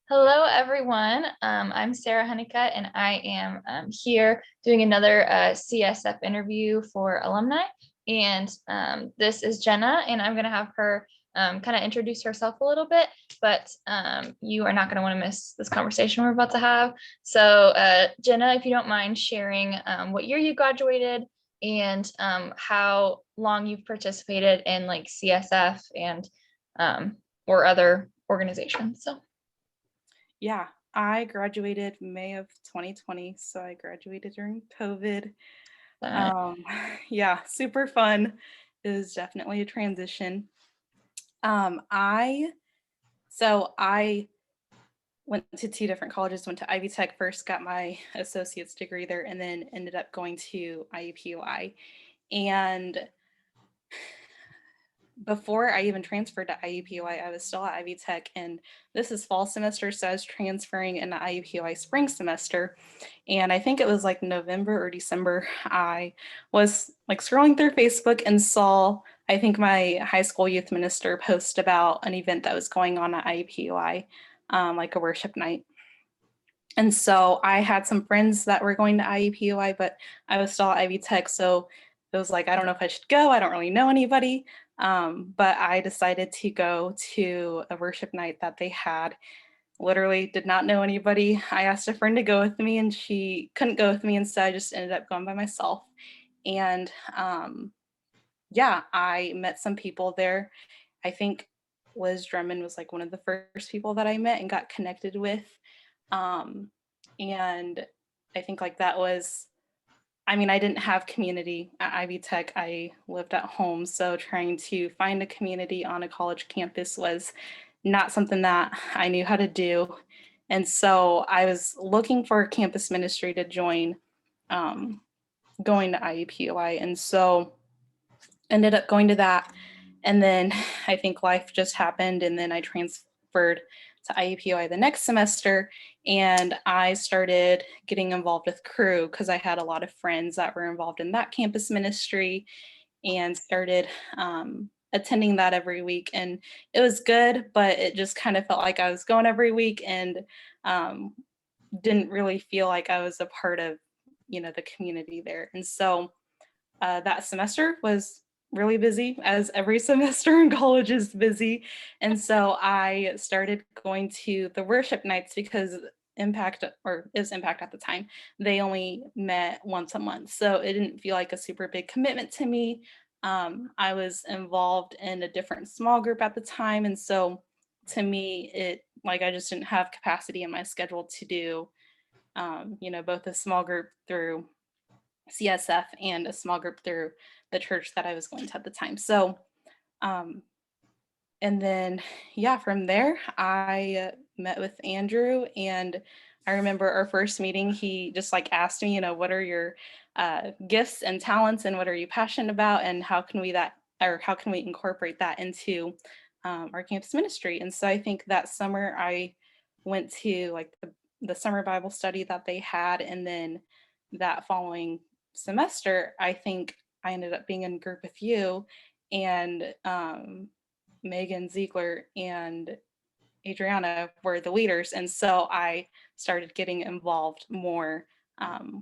Hello, everyone. I'm Sarah Honeycutt, and I am here doing another CSF interview for alumni. And this is Jenna, and I'm going to have her kind of introduce herself a little bit, but you are not going to want to miss this conversation we're about to have. So, Jenna, if you don't mind sharing what year you graduated and how long you've participated in like CSF and or other organizations. So. Yeah, I graduated May of 2020, so I graduated during COVID. Um, yeah, super fun. It was definitely a transition. I I went to two different colleges, went to Ivy Tech first, got my associate's degree there, and then ended up going to IUPUI. And before I even transferred to IUPUI, I was still at Ivy Tech, and this is fall semester, so I was transferring into IUPUI spring semester. And I think it was like November or December, I was like scrolling through Facebook and saw, I think my high school youth minister post about an event that was going on at IUPUI, like a worship night. And so I had some friends that were going to IUPUI, but I was still at Ivy Tech, so it was like, I don't know if I should go. I don't really know anybody. But I decided to go to a worship night that they had. Literally did not know anybody. I asked a friend to go with me and she couldn't go with me. And so I just ended up going by myself. And yeah, I met some people there. I think Liz Drummond was like one of the first people that I met and got connected with. And I think like that was, I mean, I didn't have community at Ivy Tech. I lived at home. So trying to find a community on a college campus was not something that I knew how to do. And so I was looking for a campus ministry to join, going to IUPUI. And so ended up going to that. And then I think life just happened. And then I transferred to IUPUI the next semester. And I started getting involved with Crew because I had a lot of friends that were involved in that campus ministry and started attending that every week. And it was good, but it just kind of felt like I was going every week and didn't really feel like I was a part of, the community there. And so that semester was really busy, as every semester in college is busy. And so I started going to the worship nights because Impact, or is Impact at the time, they only met once a month. So it didn't feel like a super big commitment to me. I was involved in a different small group at the time. And so to me, I just didn't have capacity in my schedule to do, both a small group through CSF and a small group through the church that I was going to at the time. So, and then, yeah, from there, I met with Andrew, and I remember our first meeting, he just like asked me, what are your gifts and talents and what are you passionate about and how can we incorporate that into our campus ministry? And so I think that summer I went to like the summer Bible study that they had, and then that following semester, I think I ended up being in a group with you and Megan Ziegler and Adriana were the leaders. And so I started getting involved more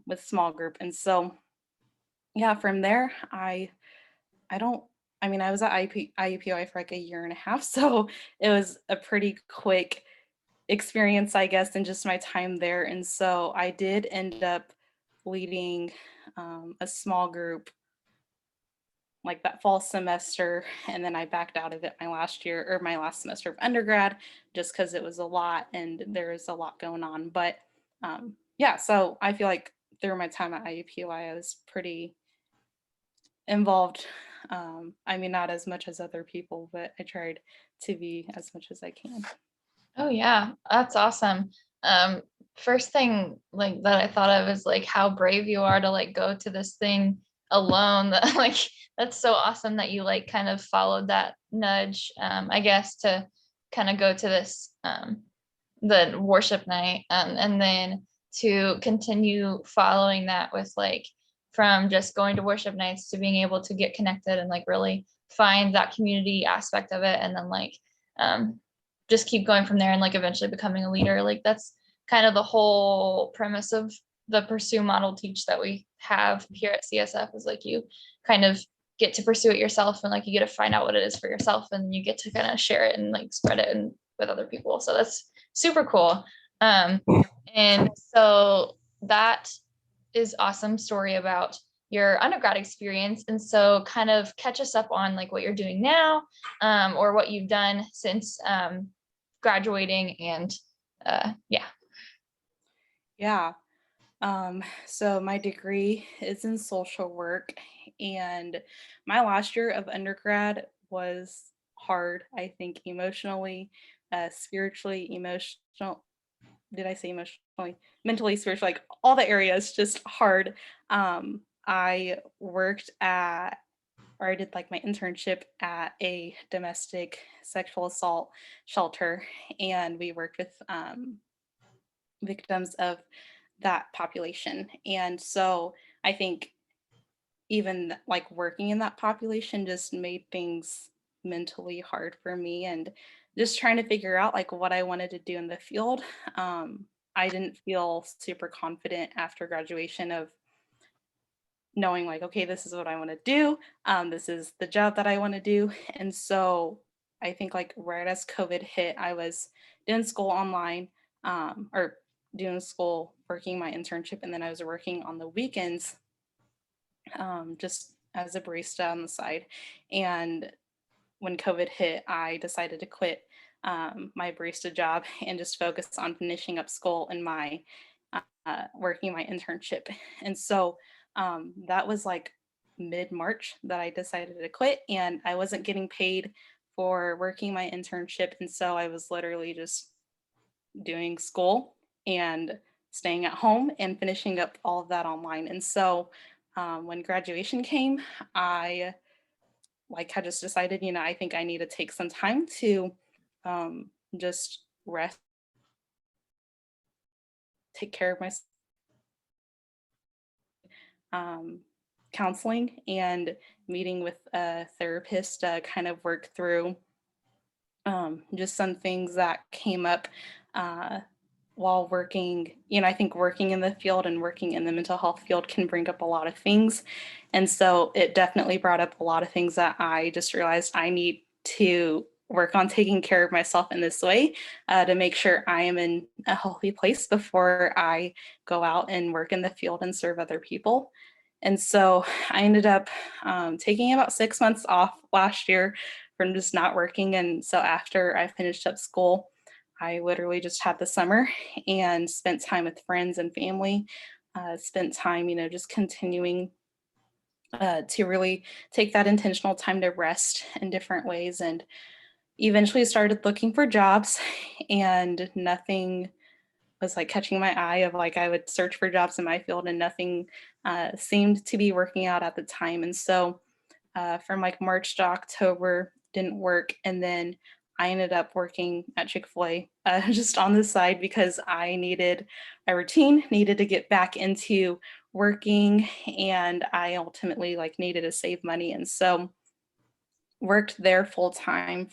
with small group. And so, yeah, from there, I was at IUPUI for like a year and a half. So it was a pretty quick experience, I guess, in just my time there. And so I did end up leading a small group like that fall semester, and then I backed out of it my last semester of undergrad just because it was a lot and there was a lot going on. But yeah, so I feel like through my time at IUPUI, I was pretty involved. Not as much as other people, but I tried to be as much as I can. Oh yeah, that's awesome. First thing like that I thought of is like how brave you are to like go to this thing alone. That like that's so awesome that you like kind of followed that nudge, I guess, to kind of go to this the worship night, and then to continue following that with like from just going to worship nights to being able to get connected and like really find that community aspect of it, and then like um just keep going from there and like eventually becoming a leader. Like that's kind of the whole premise of the pursue model teach that we have here at CSF, is like you kind of get to pursue it yourself, and like you get to find out what it is for yourself, and you get to kind of share it and like spread it and with other people. So that's super cool. And so that is awesome story about your undergrad experience. And so kind of catch us up on like what you're doing now, or what you've done since graduating, and yeah. Yeah. So my degree is in social work, and my last year of undergrad was hard, I think, emotionally, spiritually, emotional. Did I say emotionally? Mentally, spiritually, like all the areas, just hard. I worked at, or I did like my internship at a domestic sexual assault shelter, and we worked with victims of that population. And so I think even like working in that population just made things mentally hard for me, and just trying to figure out like what I wanted to do in the field. I didn't feel super confident after graduation of knowing like, okay, this is what I want to do. This is the job that I want to do. And so I think like right as COVID hit, I was doing school online, or doing school, working my internship, and then I was working on the weekends, just as a barista on the side. And when COVID hit, I decided to quit my barista job and just focus on finishing up school and my working my internship. And so that was like mid-March that I decided to quit, and I wasn't getting paid for working my internship. And so I was literally just doing school and staying at home and finishing up all of that online. And so when graduation came, I like I just decided, I think I need to take some time to just rest, take care of myself, um, counseling and meeting with a therapist to kind of work through just some things that came up uh, while working. I think working in the field and working in the mental health field can bring up a lot of things. And so it definitely brought up a lot of things that I just realized I need to work on taking care of myself in this way, to make sure I am in a healthy place before I go out and work in the field and serve other people. And so I ended up taking about 6 months off last year from just not working. And so after I finished up school, I literally just had the summer and spent time with friends and family, spent time, just continuing to really take that intentional time to rest in different ways, and eventually started looking for jobs, and nothing was like catching my eye. Of like, I would search for jobs in my field and nothing seemed to be working out at the time. And so from like March to October didn't work. And then I ended up working at Chick-fil-A just on the side because I needed a routine, needed to get back into working, and I ultimately like needed to save money. And so worked there full time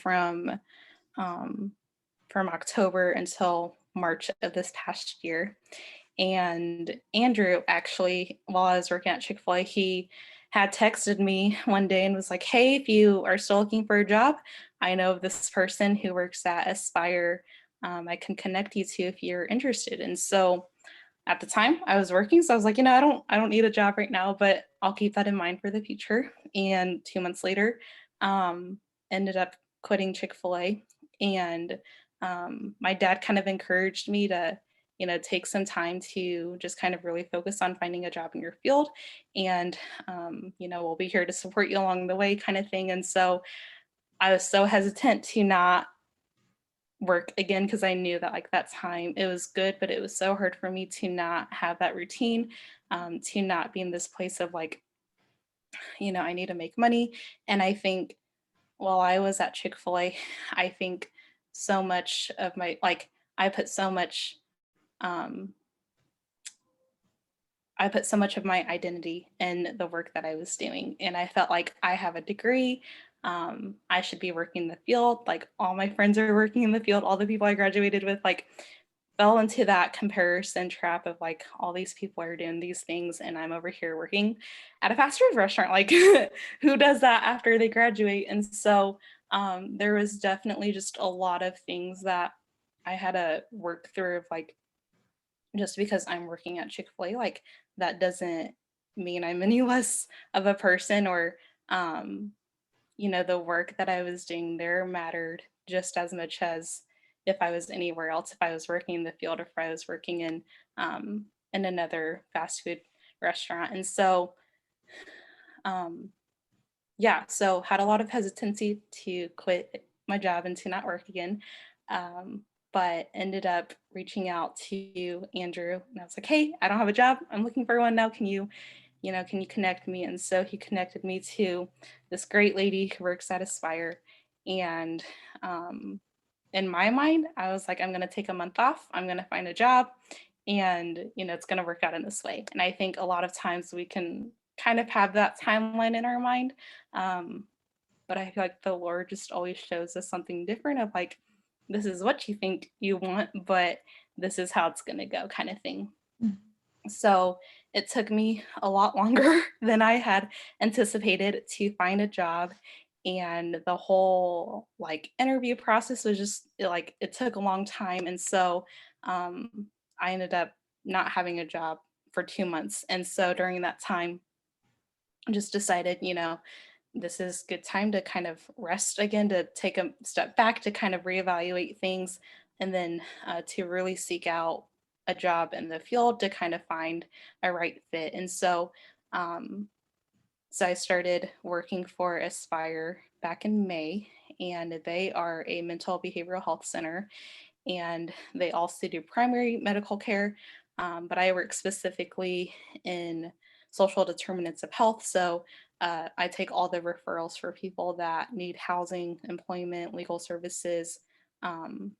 um, from October until March of this past year. And Andrew, actually, while I was working at Chick-fil-A, he had texted me one day and was like, hey, if you are still looking for a job, I know of this person who works at Aspire. I can connect you to if you're interested. And so at the time I was working, so I was like, I don't need a job right now, but I'll keep that in mind for the future. And 2 months later, um, ended up quitting Chick-fil-A. And my dad kind of encouraged me to, take some time to just kind of really focus on finding a job in your field. And, we'll be here to support you along the way, kind of thing. And so I was so hesitant to not work again, because I knew that like that time it was good, but it was so hard for me to not have that routine, to not be in this place of like, I need to make money. And I think while I was at Chick-fil-A, I think so much of my like I put so much um I put so much of my identity in the work that I was doing. And I felt like I have a degree. I should be working in the field. Like all my friends are working in the field. All the people I graduated with, like, fell into that comparison trap of like, all these people are doing these things and I'm over here working at a fast food restaurant. Like who does that after they graduate? And so there was definitely just a lot of things that I had to work through of like, just because I'm working at Chick-fil-A, like that doesn't mean I'm any less of a person, or the work that I was doing there mattered just as much as if I was anywhere else, if I was working in the field, or if I was working in another fast food restaurant. And so um yeah, so had a lot of hesitancy to quit my job and to not work again. But ended up reaching out to Andrew, and I was like, hey, I don't have a job. I'm looking for one now. Can you connect me? And so he connected me to this great lady who works at Aspire. And in my mind, I was like, I'm going to take a month off. I'm going to find a job, and, it's going to work out in this way. And I think a lot of times we can kind of have that timeline in our mind. Um, but I feel like the Lord just always shows us something different of like, this is what you think you want, but this is how it's going to go, kind of thing. Mm. So it took me a lot longer than I had anticipated to find a job. And the whole like interview process was just like, it took a long time. And so um, I ended up not having a job for 2 months. And so during that time, I just decided, this is good time to kind of rest again, to take a step back, to kind of reevaluate things, and then to really seek out a job in the field to kind of find a right fit. And um, so I started working for Aspire back in May, and they are a mental behavioral health center, and they also do primary medical care. But I work specifically in social determinants of health. So I take all the referrals for people that need housing, employment, legal services. Um,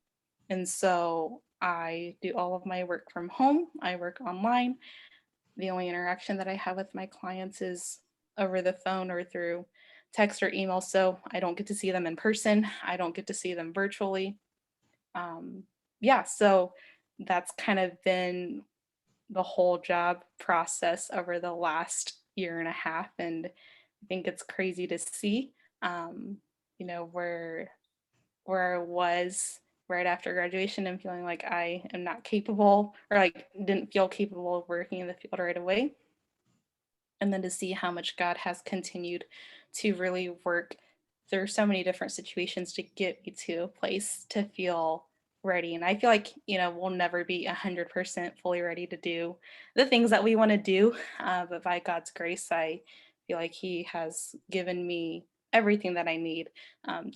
and so I do all of my work from home. I work online. The only interaction that I have with my clients is over the phone or through text or email. So I don't get to see them in person. I don't get to see them virtually. Um, yeah, so that's kind of been the whole job process over the last year and a half. And I think it's crazy to see, um, where I was right after graduation and feeling like I am not capable, or like didn't feel capable of working in the field right away. And then to see how much God has continued to really work through so many different situations to get me to a place to feel ready. And I feel like, we'll never be 100% fully ready to do the things that we want to do. But by God's grace, I feel like He has given me everything that I need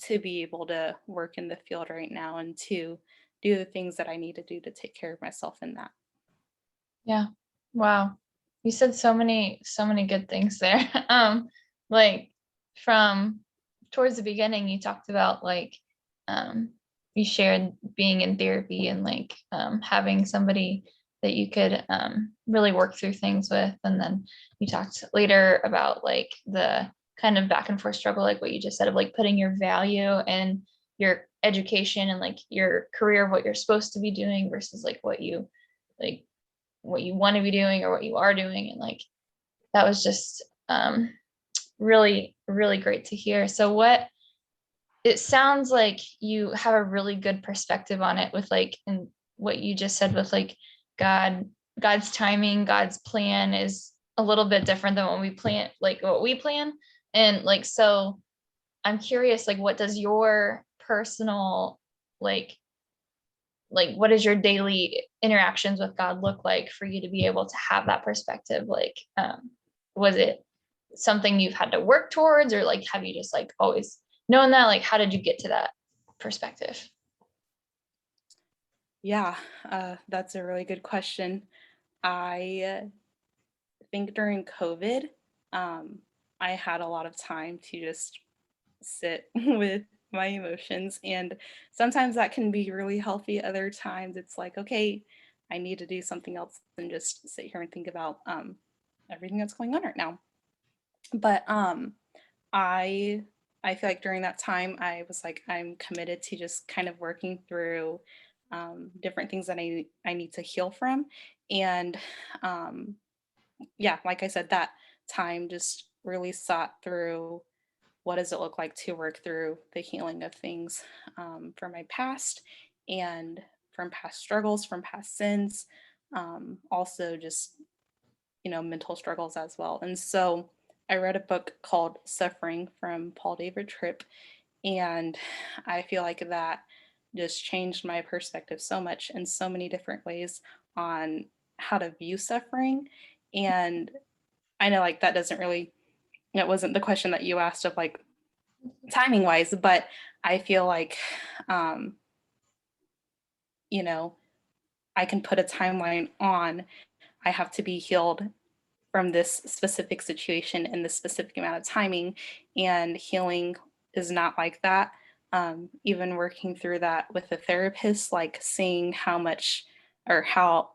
to be able to work in the field right now and to do the things that I need to do to take care of myself in that. Yeah. Wow. You said so many good things there. Like from towards the beginning, you talked about like, um, you shared being in therapy and like, having somebody that you could, really work through things with. And then you talked later about like the kind of back and forth struggle, like what you just said of like putting your value and your education and like your career of what you're supposed to be doing versus like like what you want to be doing or what you are doing. And like that was just really really great to hear. So what it sounds like you have a really good perspective on it with like, and what you just said with like God's timing, God's plan is a little bit different than what we plan. And like, so I'm curious, like what does your personal like what does your daily interactions with God look like for you to be able to have that perspective? Like, was it something you've had to work towards, or like have you just like always known that? Like, how did you get to that perspective? Yeah, that's a really good question. I think during COVID, um, I had a lot of time to just sit with my emotions. And sometimes that can be really healthy. Other times it's like, okay, I need to do something else than just sit here and think about everything that's going on right now. But I I feel like during that time, I was like, I'm committed to just kind of working through different things that I need to heal from. And um, yeah, like I said, that time just really sought through what does it look like to work through the healing of things from my past and from past struggles, from past sins, also just, mental struggles as well. And so I read a book called Suffering from Paul David Tripp, and I feel like that just changed my perspective so much in so many different ways on how to view suffering. And I know like that wasn't the question that you asked of like timing wise, but I feel like, um, you know, I can put a timeline on, I have to be healed from this specific situation in this specific amount of timing, and healing is not like that. Even working through that with a therapist, like seeing how much or how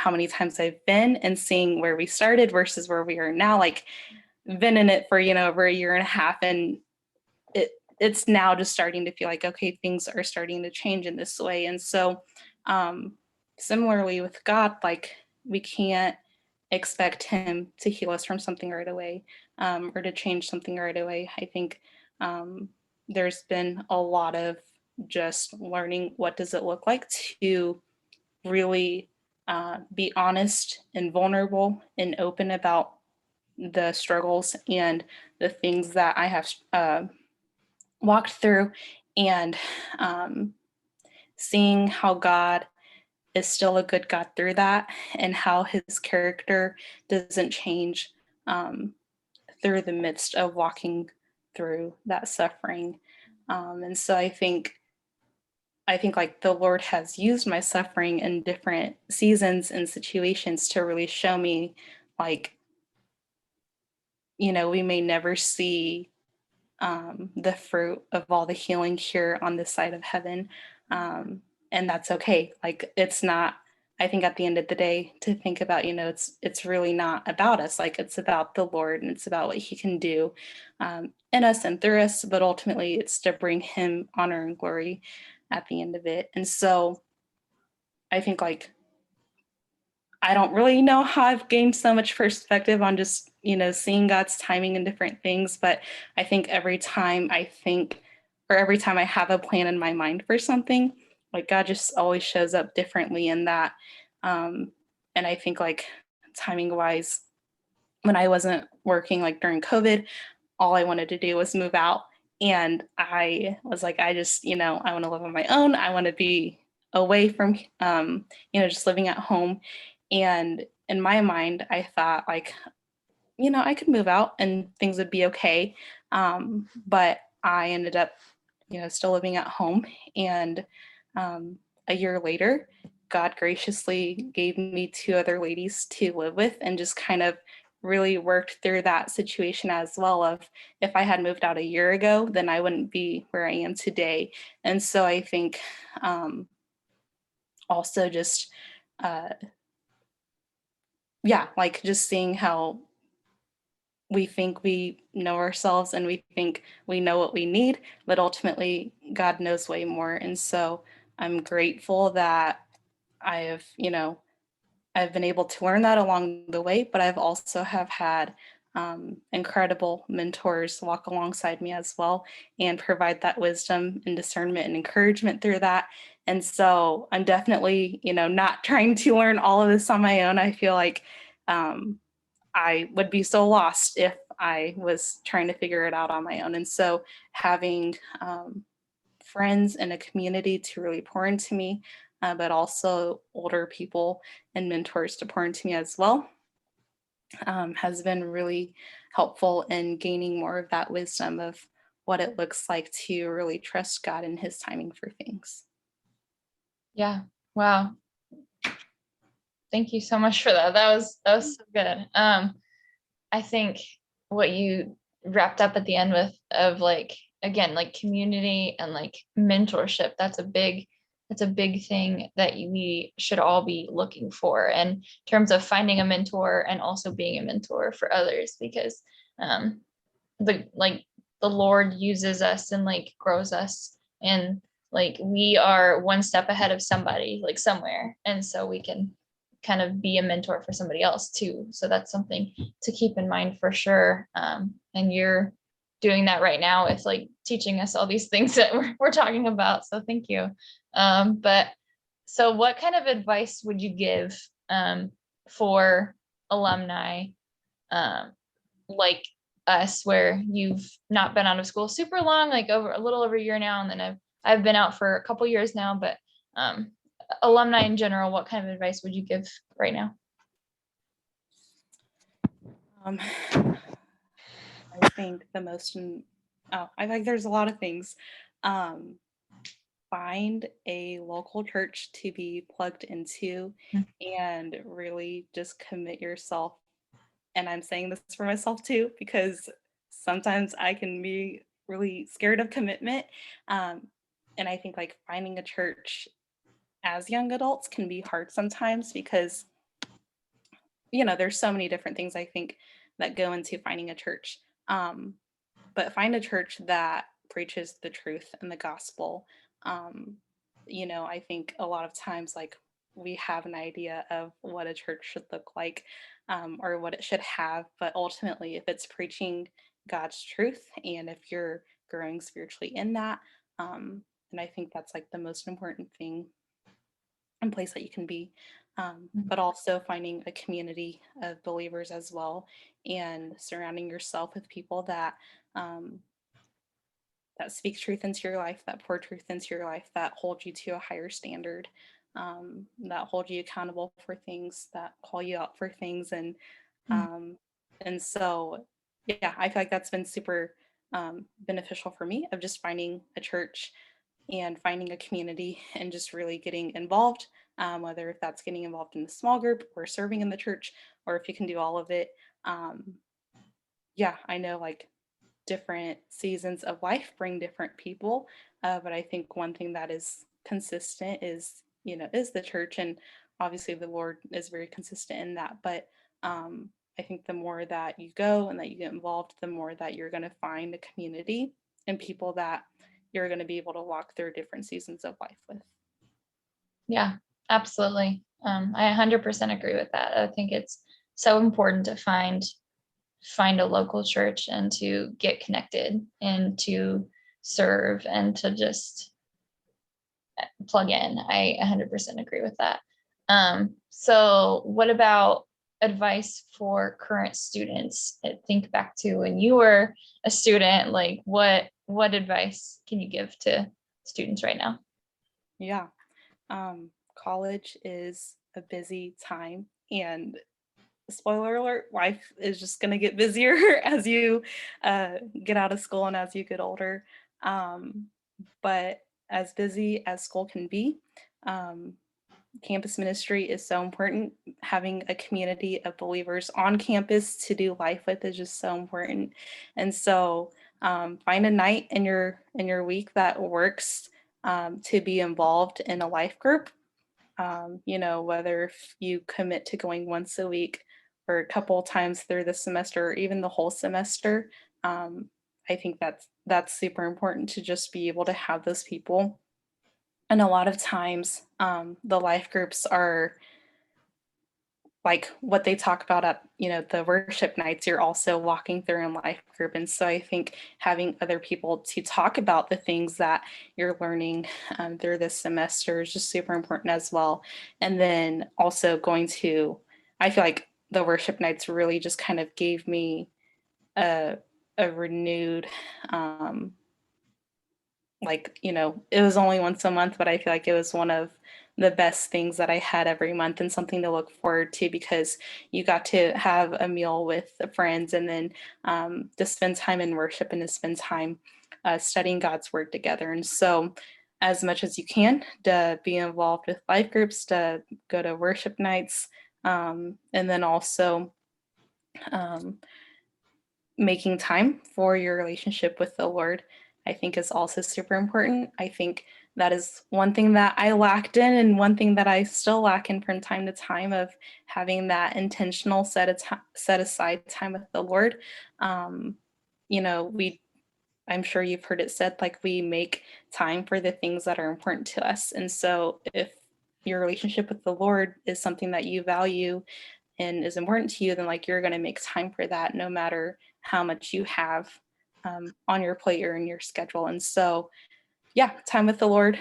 many times I've been and seeing where we started versus where we are now, like been in it for, over a year and a half, and it's now just starting to feel like, okay, things are starting to change in this way. And so um similarly with God, like we can't expect him to heal us from something right away, or to change something right away. I think um there's been a lot of just learning what does it look like to really be honest and vulnerable and open about the struggles and the things that I have walked through, and um, seeing how God is still a good God through that, and how his character doesn't change through the midst of walking through that suffering. And so I think like the Lord has used my suffering in different seasons and situations to really show me like, we may never see the fruit of all the healing here on this side of heaven. And that's okay. Like it's not, I think at the end of the day to think about, it's really not about us. Like it's about the Lord, and it's about what he can do in us and through us, but ultimately it's to bring him honor and glory at the end of it. And so I think like I don't really know how I've gained so much perspective on just, seeing God's timing in different things. But I think every time I think, or every time I have a plan in my mind for something, like God just always shows up differently in that. Um, and I think like timing wise, when I wasn't working like during COVID, all I wanted to do was move out. And I was like, I just, I want to live on my own. I want to be away from, just living at home. And in my mind, I thought like, I could move out and things would be okay. But I ended up, still living at home. And a year later, God graciously gave me two other ladies to live with, and just kind of really worked through that situation as well. Of if I had moved out a year ago, then I wouldn't be where I am today. And so I think also just, uh, yeah, like just seeing how we think we know ourselves and we think we know what we need, but ultimately God knows way more. And so I'm grateful that I have, I've been able to learn that along the way, but I've also have had incredible mentors walk alongside me as well and provide that wisdom and discernment and encouragement through that. And so I'm definitely, not trying to learn all of this on my own. I feel like I would be so lost if I was trying to figure it out on my own. And so having friends and a community to really pour into me, but also older people and mentors to pour into me as well, has been really helpful in gaining more of that wisdom of what it looks like to really trust God and his timing for things. Yeah. Wow. Thank you so much for that. That was so good. I think what you wrapped up at the end with of like, again, like community and like mentorship, that's a big thing that we should all be looking for in terms of finding a mentor and also being a mentor for others, because the the Lord uses us and like grows us, and like we are one step ahead of somebody like somewhere, and so we can kind of be a mentor for somebody else too. So that's something to keep in mind for sure. And you're doing that right now with like teaching us all these things that we're talking about. So thank you. But so what kind of advice would you give for alumni like us, where you've not been out of school super long, like over a little over a year now, and then I've been out for a couple years now, but alumni in general, what kind of advice would you give right now? I think the most, I think there's a lot of things. Find a local church to be plugged into and really just commit yourself. And I'm saying this for myself too, because sometimes I can be really scared of commitment. And I think like finding a church as young adults can be hard sometimes because, there's so many different things I think that go into finding a church. But find a church that preaches the truth and the gospel. Um, I think a lot of times, like, we have an idea of what a church should look like, or what it should have, but ultimately, if it's preaching God's truth and if you're growing spiritually in that, and I think that's like the most important thing and place that you can be, but also finding a community of believers as well, and surrounding yourself with people um, that speak truth into your life, that pour truth into your life, that hold you to a higher standard, that hold you accountable for things, that call you out for things, um, and so yeah, I feel like that's been super beneficial for me, of just finding a church and finding a community and just really getting involved, whether if that's getting involved in a small group or serving in the church, or if you can do all of it. Yeah, I know like different seasons of life bring different people, but I think one thing that is consistent is the church, and obviously the Lord is very consistent in that. But I think the more that you go and that you get involved, the more that you're going to find a community and people that you're going to be able to walk through different seasons of life with. Yeah, absolutely. I 100% agree with that. I think it's so important to find a local church and to get connected and to serve and to just plug in. I 100% agree with that. So what about advice for current students? Think back to when you were a student, like what advice can you give to students right now? Yeah. College is a busy time, and spoiler alert, life is just going to get busier as you get out of school and as you get older. Um, but as busy as school can be, um, campus ministry is so important. Having a community of believers on campus to do life with is just so important. And so find a night in your week that works, to be involved in a life group. Whether if you commit to going once a week or a couple times through the semester or even the whole semester, I think that's super important to just be able to have those people. And a lot of times, the life groups are like what they talk about at the worship nights. You're also walking through in life group, and so I think having other people to talk about the things that you're learning through this semester is just super important as well. And then also I feel like the worship nights really just kind of gave me a renewed, it was only once a month, but I feel like it was one of the best things that I had every month and something to look forward to, because you got to have a meal with friends, and then to spend time in worship and to spend time studying God's word together. And so as much as you can, to be involved with life groups, to go to worship nights, and then also um, making time for your relationship with the Lord, I think is also super important. I think that is one thing that I lacked in, and one thing that I still lack in from time to time, of having that intentional set aside time with the Lord. We I'm sure you've heard it said, like, we make time for the things that are important to us. And so if your relationship with the Lord is something that you value and is important to you, then like you're going to make time for that no matter how much you have on your plate or in your schedule. And so, yeah, time with the Lord,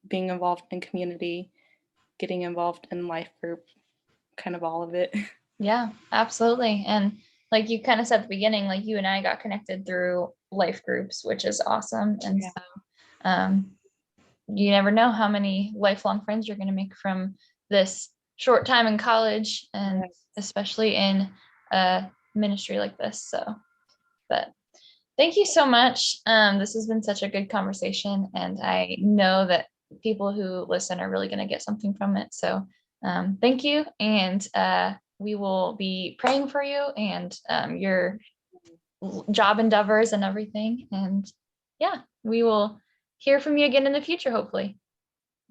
being involved in community, getting involved in life group, kind of all of it. Yeah, absolutely. And like you kind of said at the beginning, like you and I got connected through life groups, which is awesome. And Yeah. so you never know how many lifelong friends you're going to make from this short time in college, and Yes. especially in a ministry like this. So, but thank you so much. This has been such a good conversation, and I know that people who listen are really going to get something from it. So thank you. And we will be praying for you and your job endeavors and everything. And yeah, we will hear from you again in the future, hopefully.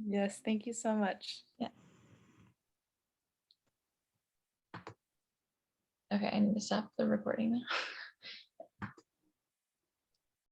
Yes, thank you so much. Yeah. Okay, I need to stop the recording now.